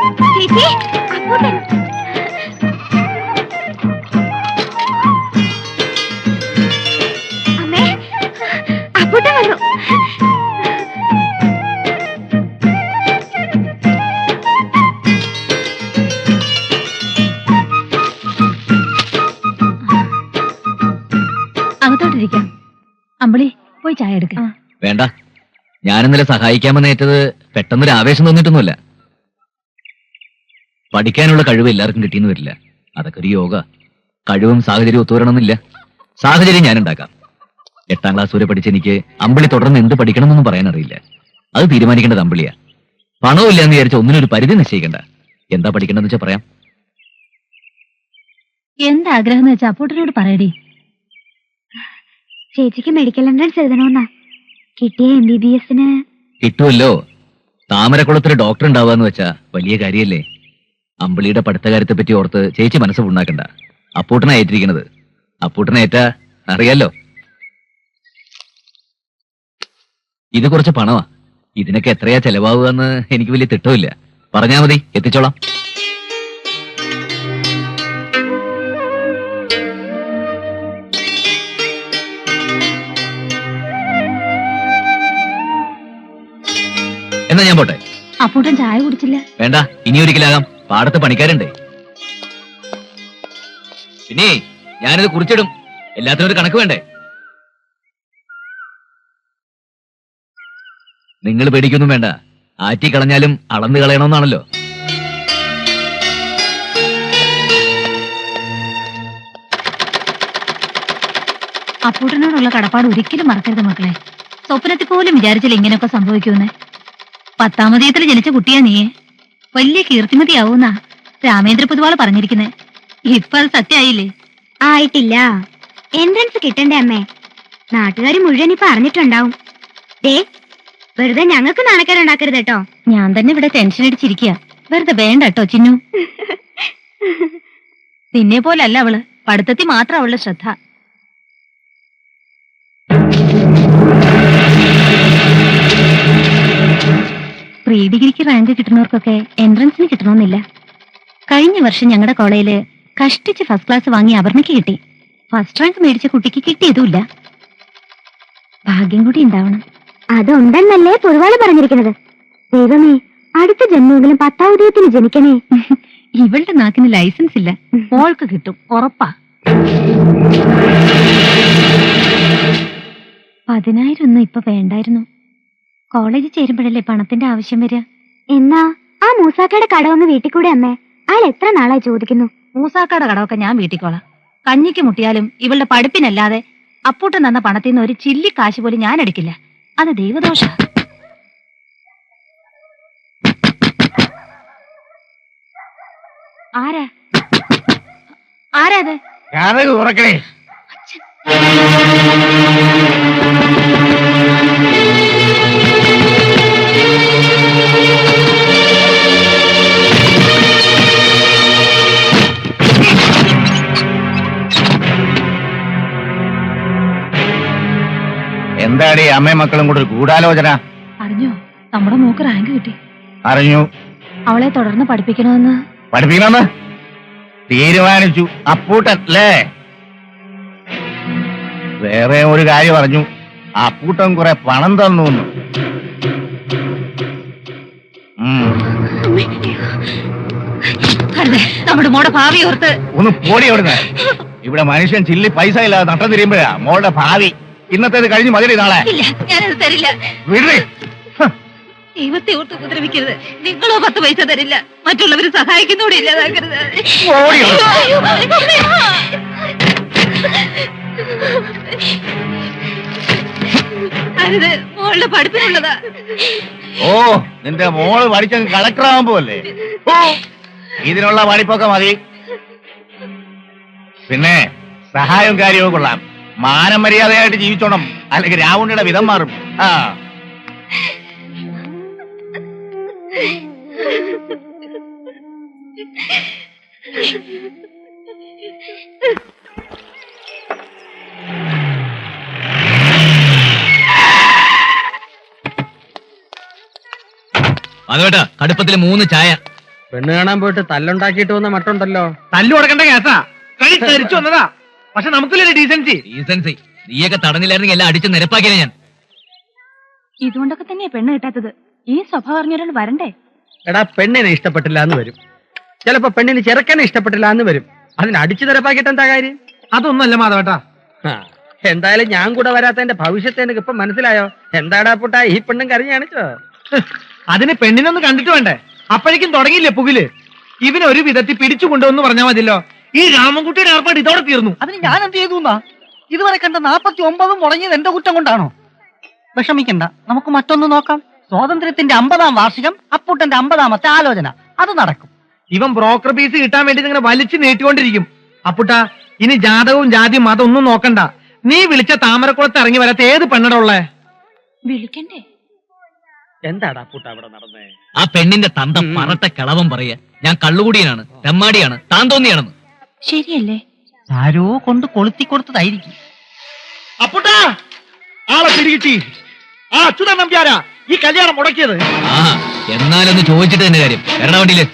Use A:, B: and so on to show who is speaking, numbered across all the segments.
A: ചേച്ചി അപ്പൂട്ടൻ. അമ്മേ അപ്പൂട്ടൻ വന്നു.
B: അകത്തോട്ടിരിക്കാം. അമ്പിളി പോയി ചായ എടുക്ക.
C: വേണ്ട, ഞാനിന്നലെ സഹായിക്കാമെന്നേറ്റത് പെട്ടെന്നൊരു ആവേശം തോന്നിയിട്ടൊന്നുമില്ല. പഠിക്കാനുള്ള കഴിവ് എല്ലാവർക്കും കിട്ടിയെന്ന് വരില്ല. അതൊക്കെ ഒരു യോഗ. കഴിവും സാഹചര്യവും ഒത്തുവരണമെന്നില്ല. സാഹചര്യം ഞാൻ ഉണ്ടാക്കാം. 8ാം ക്ലാസ് വരെ പഠിച്ച എനിക്ക് അമ്പിളി തുടർന്ന് എന്ത് പഠിക്കണം എന്നൊന്നും പറയാൻ അറിയില്ല. അത് തീരുമാനിക്കേണ്ടത് അമ്പിളിയാ. പണവും ഇല്ല എന്ന് വിചാരിച്ച ഒന്നിനൊരു പരിധി നിശ്ചയിക്കണ്ട. എന്താ പഠിക്കണമെന്ന് വെച്ചാൽ പറയാം.
B: എന്താഗ്രഹം എന്ന് വെച്ചാ അപ്പൂട്ടനോട് പറയടി.
A: ചേച്ചിക്ക് മെഡിക്കൽ എൻട്രൻസ് എഴുതണമെന്നാ. കിട്ടിയ MBBS-ന്
C: കിട്ടുമല്ലോ. താമരക്കുളത്തൊരു ഡോക്ടർ ഉണ്ടാവാന്ന് വെച്ചാ വലിയ കാര്യല്ലേ. അമ്പിളിയുടെ പഠിത്ത കാര്യത്തെ പറ്റി ഓർത്ത് ചേച്ചി മനസ്സ് പുണ്ണാക്കണ്ട. അപ്പൂട്ടനാ ഏറ്റിരിക്കണത്. അപ്പൂട്ടനേറ്റാ അറിയാലോ. ഇത് കുറച്ച് പണമാ. ഇതിനൊക്കെ എത്രയാ ചെലവാവുക എന്ന് എനിക്ക് വലിയ തിട്ടമില്ല. പറഞ്ഞാ മതി, എത്തിച്ചോളാം. എന്നാ ഞാൻ പോട്ടെ.
B: അപ്പൂട്ടൻ ചായ കുടിച്ചില്ല.
C: വേണ്ട, ഇനി ഒരിക്കലാകാം. പാടത്ത് പണിക്കാരുണ്ടേ. പിന്നെ ഞാനിത് കുറിച്ചിടും. എല്ലാത്തിനും ഒരു കണക്ക് വേണ്ടേ. നിങ്ങൾ പേടിക്കൊന്നും വേണ്ട. ആറ്റി കളഞ്ഞാലും അളന്ന് കളയണമെന്നാണല്ലോ.
B: അപ്പൂട്ടനോടുള്ള കടപ്പാട് ഒരിക്കലും മറക്കരുത് മക്കളെ. സ്വപ്നത്തിൽ പോലും വിചാരിച്ചില്ല ഇങ്ങനെയൊക്കെ സംഭവിക്കുമെന്ന്. 10ാമതയത്തിൽ ജനിച്ച കുട്ടിയാ നീ. വലിയ കീർത്തിമതിയാവൂന്നാ രാമേന്ദ്ര പൊതുവാള് പറഞ്ഞിരിക്കുന്നെ. ഇപ്പൊ അത് സത്യമായില്ലേ?
A: ആയിട്ടില്ല. എൻട്രൻസ് കിട്ടണ്ടേ അമ്മേ. നാട്ടുകാർ മുഴുവൻ ഇപ്പൊ അറിഞ്ഞിട്ടുണ്ടാവും. ദേ വെറുതെ ഞങ്ങൾക്ക് നാണക്കേടുണ്ടാക്കരുത് കേട്ടോ.
B: ഞാൻ തന്നെ ഇവിടെ ടെൻഷൻ അടിച്ചിരിക്കുക. വെറുതെ വേണ്ട കേട്ടോ ചിന്നു. നിന്നെ പോലല്ല അവള്. പഠിത്തത്തിൽ മാത്രം അവളുടെ ശ്രദ്ധ. പ്രീ ഡിഗ്രിക്ക് റാങ്ക് കിട്ടുന്നവർക്കൊക്കെ എൻട്രൻസിന് കിട്ടണമെന്നില്ല. കഴിഞ്ഞ വർഷം ഞങ്ങളുടെ കോളേജില് കഷ്ടിച്ച് ഫസ്റ്റ് ക്ലാസ് വാങ്ങി അപർണയ്ക്ക് കിട്ടി. ഫസ്റ്റ് റാങ്ക് മേടിച്ച കുട്ടിക്ക് കിട്ടിയതുമില്ല. ഭാഗ്യം കൂടി ഉണ്ടാവണം.
A: അതുണ്ടെന്നല്ലേ പൊതുവാള് പറഞ്ഞിരിക്കുന്നത്. ദൈവമേ, അടുത്ത ജന്മമെങ്കിലും 10ാം ഉദയത്തിന് ജനിക്കണേ.
B: ഇവളുടെ നാക്കിന് ലൈസൻസ് ഇല്ല. ഓൾക്ക് കിട്ടും, ഉറപ്പാ. 10,000 ഒന്നും ഇപ്പൊ വേണ്ടായിരുന്നു. കോളേജിൽ ചേരുമ്പോഴല്ലേ പണത്തിന്റെ ആവശ്യം വരിക.
A: എന്നാ ആ മൂസാക്കയുടെ കടവൊന്ന് വീട്ടിൽ കൂടെ അമ്മേ. അയാൾ എത്ര നാളായി ചോദിക്കുന്നു.
B: മൂസാക്കയുടെ കടമൊക്കെ ഞാൻ വീട്ടിക്കോളാം. കഞ്ഞിക്ക് മുട്ടിയാലും ഇവളുടെ പഠിപ്പിനല്ലാതെ അപ്പൂട്ടൻ തന്ന പണത്തിൽ നിന്ന് ഒരു ചില്ലി കാശ് പോലും ഞാൻ എടുക്കില്ല. അത് ദൈവദോഷ. ആരാ അത്?
D: എന്താടി അമ്മയും മക്കളും കൂടെ ഒരു ഗൂഢാലോചന?
B: അറിഞ്ഞോ, നമ്മുടെ മോക്ക് റാങ്ക് കിട്ടി.
D: അറിഞ്ഞു.
B: അവളെ തുടർന്ന് പഠിപ്പിക്കണമെന്ന്
D: തീരുമാനിച്ചു. അപ്പൂട്ടൻ അല്ലേ? വേറെ ഒരു കാര്യം പറഞ്ഞു. അപ്പൂട്ടൻ കുറെ പണം തന്നു.
B: നമ്മുടെ മോടെ ഭാവി ഓർത്ത്
D: ഒന്ന് പോടി അവിടുന്ന്. ഇവിടെ മനുഷ്യൻ ചില്ലി പൈസ ഇല്ലാതെ നട്ടം തിരിയുമ്പോഴാ മോളുടെ ഭാവി. ഇന്നത്തേത് കഴിഞ്ഞ് മതി. നാളെ
B: ഞാനത് തരില്ല.
D: വീട്ടിൽ
B: ദൈവത്തെ ഓർത്ത് ഉപദ്രവിക്കരുത്. നിങ്ങളോ 10 പൈസ തരില്ല. മറ്റുള്ളവരെ സഹായിക്കുന്നൂടെ ഇല്ലാതാക്കരുത്. അരുത്, മോളുടെ പഠിപ്പിനുള്ളതാ.
D: ഓ, നിന്റെ മോള് പഠിച്ചങ്ങ് കളക്ടറാകുമ്പോ അല്ലേ? ഇതിനുള്ള പഠിപ്പൊക്കെ മതി. പിന്നെ സഹായവും കാര്യവും കൊള്ളാം. മാനം മര്യാദയായിട്ട് ജീവിച്ചോണം, അല്ലെങ്കിൽ രാവണയുടെ വിധം മാറും.
C: അതുവേട്ടാ, കടുപ്പത്തിൽ 3 ചായ.
E: പെണ്ണ് കാണാൻ പോയിട്ട് തല്ലുണ്ടാക്കിയിട്ട് വന്ന മട്ടുണ്ടല്ലോ.
D: തല്ലു കൊടുക്കേണ്ട കേസാ. കളി തെറിച്ചു വന്നതാ. പക്ഷെ നമുക്കില്ലേ ഡീസൻസി.
C: ഡീസൻസി നീയൊക്കെ തടഞ്ഞില്ലായിരുന്നെങ്കിൽ എല്ലാം അടിച്ച് നിരപ്പാക്കിയാണ് ഞാൻ.
B: ഇതുകൊണ്ടൊക്കെ തന്നെയാ പെണ്ണ് കിട്ടാത്തത്. ഈ സ്വഭാവം അറിഞ്ഞൊരാൾ വരണ്ടേ?
E: എടാ, പെണ്ണിനെ ഇഷ്ടപ്പെട്ടില്ല എന്ന് വരും, ചിലപ്പോ പെണ്ണിന് ചെറുക്കനെ ഇഷ്ടപ്പെട്ടില്ല എന്ന് വരും. അതിന് അടിച്ചു നിരപ്പാക്കിയിട്ട് എന്താ കാര്യം?
D: അതൊന്നല്ല മാധവേട്ടാ.
E: എന്തായാലും ഞാൻ കൂടെ വരാത്തതിന്റെ ഭവിഷ്യത്തെ എനിക്ക് ഇപ്പൊ മനസ്സിലായോ? എന്താടാ പുട്ടാ ഈ പെണ്ണും കരഞ്ഞു കാണിച്ചോ?
D: അതിന് പെണ്ണിനൊന്ന് കണ്ടിട്ട് വേണ്ടേ? അപ്പോഴേക്കും തുടങ്ങിയില്ലേ പുകില്. ഇവന് ഒരു വിധത്തിൽ പിടിച്ചു കൊണ്ടുവന്ന് പറഞ്ഞാൽ മതിയല്ലോ. ഈ രാമൻകുട്ടിയുടെ ഏർപ്പാട് ഇതോടെ തീർന്നു.
F: അതിന് ഞാൻ എന്ത് ചെയ്തു? ഇതുവരെ കണ്ട 49 മുടങ്ങിയത് എന്റെ കുറ്റം കൊണ്ടാണോ? വിഷമിക്കണ്ട, നമുക്ക് മറ്റൊന്ന് നോക്കാം. സ്വാതന്ത്ര്യത്തിന്റെ 50-ാം വാർഷികം, അപ്പൂട്ടന്റെ 50-ാമത്തെ ആലോചന, അത് നടക്കും.
D: ഇവൻ ബ്രോക്കർ പീസ് കിട്ടാൻ വേണ്ടി ഇങ്ങനെ വലിച്ചു നീട്ടിക്കൊണ്ടിരിക്കും. അപ്പുട്ടാ, ഇനി ജാതകവും ജാതിയും അതൊന്നും നോക്കണ്ട. നീ വിളിച്ച താമരക്കുളത്ത് ഇറങ്ങി വരാത്ത ഏത് പെണ്ണടേ?
B: വിളിക്കണ്ടേ?
E: എന്താടാ പുട്ട അവിടെ നടന്നേ?
C: ആ പെണ്ണിന്റെ തന്ത പറട്ട കിളവൻ പറയാ ഞാൻ കള്ളുകൂടിയനാണ്, തെമ്മാടിയാണ്, താൻ തോന്നിയാണെന്ന്.
B: ശരിയല്ലേ?
F: ആരോ കൊണ്ട് കൊളുത്തി കൊടുത്തതായിരിക്കും.
D: അപ്പുട്ടാ, ആളെ പിടികിട്ടി. ആ അച്യുതൻ നമ്പ്യാരാ ഈ കല്യാണം മുടക്കിയത്.
C: ആ എന്നാലൊന്ന് ചോദിച്ചിട്ട് തന്നെ കാര്യം. വരണ വണ്ടിയില്.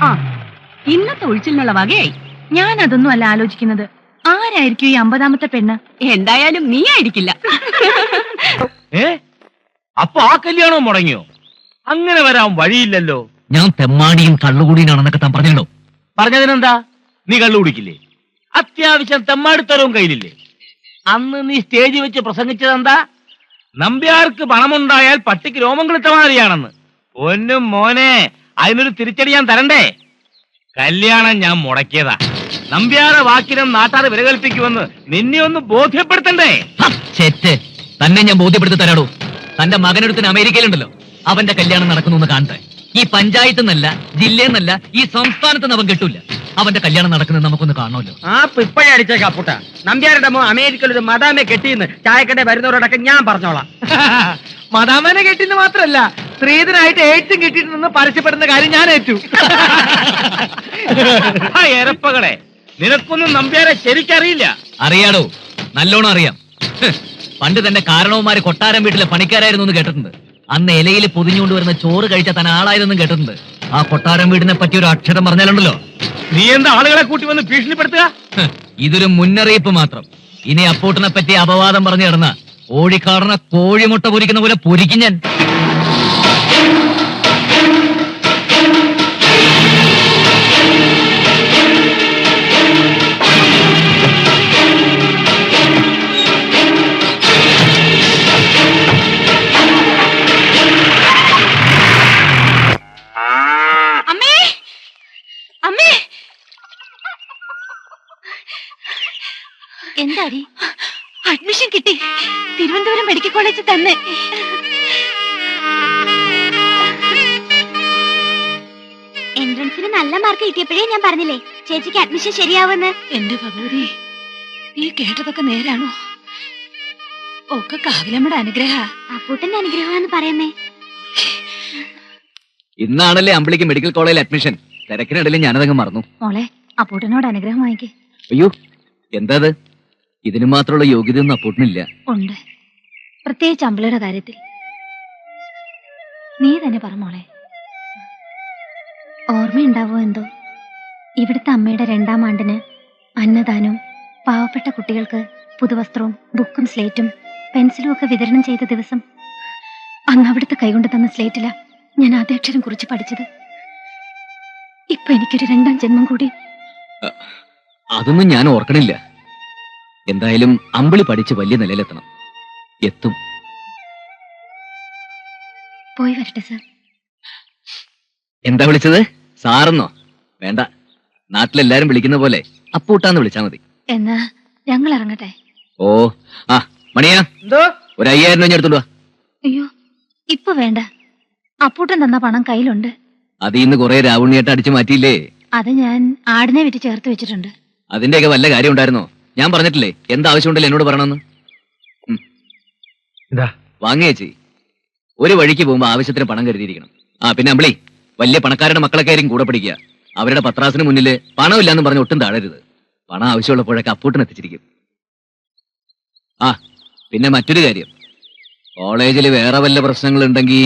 B: ആ, ഇന്നത്തെ ഒഴിച്ചിലിനുള്ള വകയായി. ഞാൻ അതൊന്നും അല്ല ആലോചിക്കുന്നത്. ആരായിരിക്കും ഈ 50-ാമത്തെ പെണ്ണ്? എന്തായാലും നീ ആയിരിക്കില്ല.
D: അപ്പൊ ആ കല്യാണം മുടങ്ങിയോ? അങ്ങനെ വരാൻ വഴിയില്ലല്ലോ.
C: ഞാൻ തെമ്മാടിയും കള്ളുകൂടിയനാണെന്നൊക്കെ താൻ പറഞ്ഞല്ലോ.
D: പറഞ്ഞതിനെന്താ? നീ കള്ളു കുടിക്കില്ലേ? അത്യാവശ്യം തെമ്മാടിത്തരവും കയ്യിലില്ലേ? അന്ന് നീ സ്റ്റേജ് വെച്ച് പ്രസംഗിച്ചതെന്താ? നമ്പ്യാർക്ക് പണമുണ്ടായാൽ പട്ടിക്ക് രോമം കിളുത്ത മാതിരിയാണെന്ന്. ഒന്നും മോനെ, അതിനൊരു തിരിച്ചടി ഞാൻ തരണ്ടേ? കല്യാണം ഞാൻ മുടക്കിയതാ. നമ്പ്യാരെ വാക്കിനും നാട്ടാരെ വിലകൽപ്പിക്കുമെന്ന് നിന്നെ ഒന്ന് ബോധ്യപ്പെടുത്തണ്ടേ?
C: ചെറ്റ് തന്നെ ഞാൻ ബോധ്യപ്പെടുത്തി തരാടോ. തന്റെ മകനൊരുത്തിന് അമേരിക്കയിലുണ്ടല്ലോ, അവന്റെ കല്യാണം നടക്കുന്നു കാണട്ടെ. ഈ പഞ്ചായത്ത് നിന്നല്ല, ജില്ലയിൽ നിന്നല്ല, ഈ സംസ്ഥാനത്ത് നിന്ന് അവൻ കിട്ടൂല. അവന്റെ കല്യാണം നടക്കുന്നത് നമുക്കൊന്ന് കാണണമല്ലോ.
E: ആ ഇപ്പഴേ അടിച്ചേക്കാ പുട്ട. നമ്പ്യാരുടെ മോ അമേരിക്കയിൽ ഒരു മദാമെ കെട്ടിയെന്ന് ചായക്കടയിൽ വരുന്നവരോടൊക്കെ ഞാൻ പറഞ്ഞോളാം.
D: മദാമനെ കെട്ടിന്ന് മാത്രല്ല, സ്ത്രീധനായിട്ട് ഏറ്റവും കിട്ടിയിട്ടുണ്ടെന്ന് പരസ്യപ്പെടുന്ന കാര്യം ഞാൻ ഏറ്റു. എരപ്പകളെ, നിനക്കൊന്നും നമ്പ്യാരെ ശരിക്കറിയില്ല.
C: അറിയാടോ, നല്ലോണം അറിയാം. പണ്ട് തന്റെ കാരണവന്മാര് കൊട്ടാരം വീട്ടിലെ പണിക്കാരായിരുന്നു എന്ന് കേട്ടിട്ടുണ്ട്. അന്ന് ഇലയിൽ പൊതിഞ്ഞുകൊണ്ട് വരുന്ന ചോറ് കഴിച്ച തൻ ആളായതെന്നും കേട്ടിട്ടുണ്ട്. ആ കൊട്ടാരം വീടിനെ പറ്റി ഒരു അക്ഷരം പറഞ്ഞാലുണ്ടല്ലോ.
D: നീ എന്താ ആളുകളെ കൂട്ടി വന്ന് ഭീഷണിപ്പെടുത്തുക?
C: ഇതൊരു മുന്നറിയിപ്പ് മാത്രം. ഇനി അപ്പൂട്ടനെ പറ്റി അപവാദം പറഞ്ഞു കിടന്ന ഓടിക്കാടന കോഴിമുട്ട പൊരിക്കുന്ന പോലെ പൊരിക്കും ഞാൻ.
B: എന്താടി? അഡ്മിഷൻ കിട്ടി. തിരുവനന്തപുരം മെഡിക്കൽ കോളേജിൽ തന്നെ.
A: എൻട്രൻസിന് നല്ല മാർക്ക് കിട്ടിയപ്പോഴേ ഞാൻ പറഞ്ഞില്ലേ ചേച്ചിക്ക് അഡ്മിഷൻ ശരിയാവുമെന്ന്.
B: എന്റെ ഭഗവതി, ഈ കേട്ടതൊക്കെ നേരാണോ? ഒക്കെ കാവിലമ്മയുടെ അനുഗ്രഹ.
A: അപ്പൂട്ടന്റെ അനുഗ്രഹമാണെന്ന് പറയുന്നേ.
C: ഇന്നാണല്ലേ അമ്പിളിക്ക് മെഡിക്കൽ കോളേജിൽ അഡ്മിഷൻ. തിരക്കിനിടയിൽ ഞാനതങ്ങ് മറന്നു.
B: മോളെ, അപ്പൂട്ടനോട് അനുഗ്രഹം വാങ്ങിക്കേ.
C: അയ്യോ, എന്താ അത്? ഇതിനു മാത്രമുള്ള യോഗ്യതയൊന്നും അപ്പൂട്ടനില്ല.
B: ഉണ്ട്, പ്രത്യേകിച്ച് അമ്പിളിയുടെ കാര്യത്തിൽ. നീ തന്നെ പറ മോളെ. ഓർമ്മയുണ്ടാവോ എന്തോ, ഇവിടുത്തെ അമ്മയുടെ 2ാം ആണ്ടിന് അന്നദാനവും പാവപ്പെട്ട കുട്ടികൾക്ക് പുതുവസ്ത്രവും ബുക്കും സ്ലേറ്റും പെൻസിലും ഒക്കെ വിതരണം ചെയ്ത ദിവസം. അന്ന് അവിടുത്തെ കൈകൊണ്ട് തന്ന സ്ലേറ്റില ഞാൻ ആദ്യാക്ഷരം കുറിച്ച് പഠിച്ചത്. ഇപ്പൊ എനിക്കൊരു 2ാം ജന്മം കൂടി.
C: അതൊന്നും ഞാൻ ഓർക്കണില്ല. എന്തായാലും അമ്പിളി പഠിച്ച് വലിയ നിലയിലെത്തണം. എത്തും.
B: പോയി വരട്ടെ സർ.
C: എന്താ വിളിച്ചത്? സാറെന്നോ? വേണ്ട, നാട്ടിലെല്ലാരും വിളിക്കുന്ന പോലെ അപ്പൂട്ടാന്ന് വിളിച്ചാ മതി.
B: എന്നാ ഞങ്ങൾ ഇറങ്ങട്ടെ.
C: ഓ, ആ മണിയാ,
E: എന്തോ?
C: ഒരു 5000 രൂപ എടുത്തോളൂ.
B: അയ്യോ, ഇപ്പൊ വേണ്ട. അപ്പൂട്ടൻ തന്ന പണം കയ്യിലുണ്ട്.
C: അത് ഇന്ന് കുറെ രാവുണ്ണിയായിട്ട് അടിച്ചു മാറ്റിയില്ലേ?
B: അത് ഞാൻ ആടിനെ വിറ്റ് ചേർത്ത് വെച്ചിട്ടുണ്ട്.
C: അതിന്റെയൊക്കെ വല്ല കാര്യം ഉണ്ടായിരുന്നോ? ഞാൻ പറഞ്ഞിട്ടില്ലേ എന്താവശ്യമുണ്ടല്ലോ എന്നോട് പറയണമെന്ന്. വാങ്ങിയേച്ചി, ഒരു വഴിക്ക് പോകുമ്പോ ആവശ്യത്തിന് പണം കരുതിയിരിക്കണം. ആ പിന്നെ അമ്പിളി, വലിയ പണക്കാരുടെ മക്കളൊക്കെ ആയിരിക്കും കൂടെ പഠിക്കുക. അവരുടെ പത്രാസിന് മുന്നില് പണമില്ലാന്ന് പറഞ്ഞ് ഒട്ടും താഴരുത്. പണം ആവശ്യമുള്ളപ്പോഴൊക്കെ അപ്പൂട്ടൻ എത്തിച്ചിരിക്കും. ആ പിന്നെ മറ്റൊരു കാര്യം, കോളേജിൽ വേറെ വല്ല പ്രശ്നങ്ങളുണ്ടെങ്കിൽ,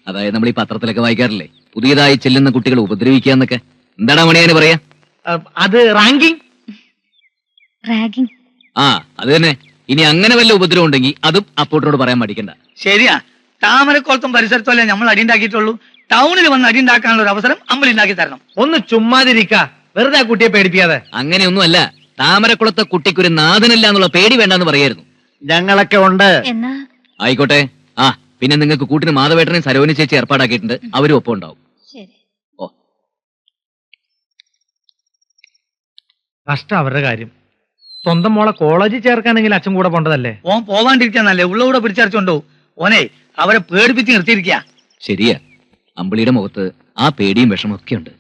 C: അതായത് നമ്മൾ ഈ പത്രത്തിലൊക്കെ വായിക്കാറില്ലേ, പുതിയതായി ചെല്ലുന്ന കുട്ടികൾ ഉപദ്രവിക്കുക എന്നൊക്കെ, എന്താണ് മണിയാന് പറയാ?
E: അത് റാങ്കിങ്.
B: റാഗിങ്.
C: ആ അത് തന്നെ. ഇനി അങ്ങനെ വല്ല ഉപദ്രവം ഉണ്ടെങ്കിൽ അതും അപ്പൂട്ടനോട് പറയാൻ മടിക്കണ്ട.
G: ശരിയാ, താമരക്കുളത്തും പരിസരത്തുമല്ലേ നമ്മൾ അടിയുണ്ടാക്കിയിട്ടുള്ളൂ. ടൗണിൽ വന്ന് അടിയുണ്ടാക്കാനുള്ള ഒരു അവസരം അമ്പലി ഉണ്ടാക്കി തരണം.
E: ഒന്ന് ചുമ്മാതിരിക്ക, വെറുതെ ആ കുട്ടിയെ പേടിപ്പിക്കാതെ.
C: അങ്ങനെയൊന്നുമല്ല, താമരക്കുളത്തെ കുട്ടിക്കൊരു നാഥനില്ല എന്നുള്ള പേടി വേണ്ടെന്ന് പറയായിരുന്നു.
E: ഞങ്ങളൊക്കെ ഉണ്ട്.
B: എന്നാ
C: ആയിക്കോട്ടെ. ആ പിന്നെ നിങ്ങൾക്ക് കൂട്ടിന് മാധവേട്ടനെയും സരോനി ചേച്ചി ഏർപ്പാടാക്കിയിട്ടുണ്ട്. അവരും ഒപ്പം ഉണ്ടാവും.
B: ശരി.
C: ഓ
E: കഷ്ടം അവരുടെ കാര്യം. സ്വന്തം മോളെ കോളേജിൽ ചേർക്കാണെങ്കിൽ അച്ഛൻ കൂടെ പോണ്ടതല്ലേ.
G: ഓൻ പോവാണ്ടിരിക്കാന്നല്ലേ ഉള്ളകൂടെ പിടിച്ചരച്ചുണ്ടോ. ഓനെ അവരെ പേടിപ്പിച്ച് നിർത്തിയിരിക്കുക.
C: ശരിയാ, അമ്പിളിയുടെ മുഖത്ത് ആ പേടിയും വിഷമൊക്കെ ഉണ്ട്.